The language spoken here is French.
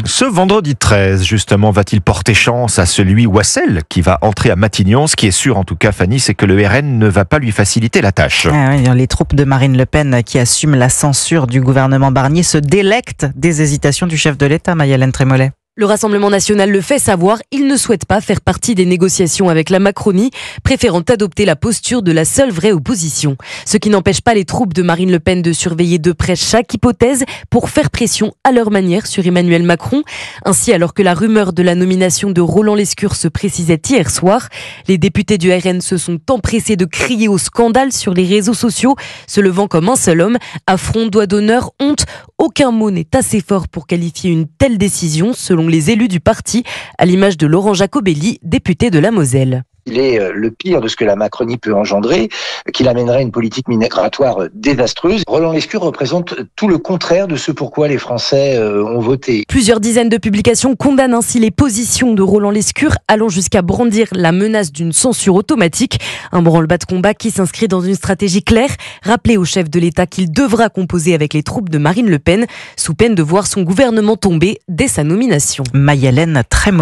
Ce vendredi 13, justement, va-t-il porter chance à celui ou à celle qui va entrer à Matignon? Ce qui est sûr, en tout cas, Fanny, c'est que le RN ne va pas lui faciliter la tâche. Les troupes de Marine Le Pen qui assument la censure du gouvernement Barnier se délectent des hésitations du chef de l'État, Maya-Hélène Trémollet. Le Rassemblement national le fait savoir, il ne souhaite pas faire partie des négociations avec la Macronie, préférant adopter la posture de la seule vraie opposition. Ce qui n'empêche pas les troupes de Marine Le Pen de surveiller de près chaque hypothèse pour faire pression à leur manière sur Emmanuel Macron. Ainsi, alors que la rumeur de la nomination de Roland Lescure se précisait hier soir, les députés du RN se sont empressés de crier au scandale sur les réseaux sociaux, se levant comme un seul homme. Affront, doigt d'honneur, honte, aucun mot n'est assez fort pour qualifier une telle décision, selon les élus du parti, à l'image de Laurent Jacobelli, député de la Moselle. Il est le pire de ce que la Macronie peut engendrer, qu'il amènerait une politique migratoire désastreuse. Roland Lescure représente tout le contraire de ce pourquoi les Français ont voté. Plusieurs dizaines de publications condamnent ainsi les positions de Roland Lescure, allant jusqu'à brandir la menace d'une censure automatique. Un branle-bas de combat qui s'inscrit dans une stratégie claire, rappeler au chef de l'État qu'il devra composer avec les troupes de Marine Le Pen, sous peine de voir son gouvernement tomber dès sa nomination. Maya-Hélène Trémollet.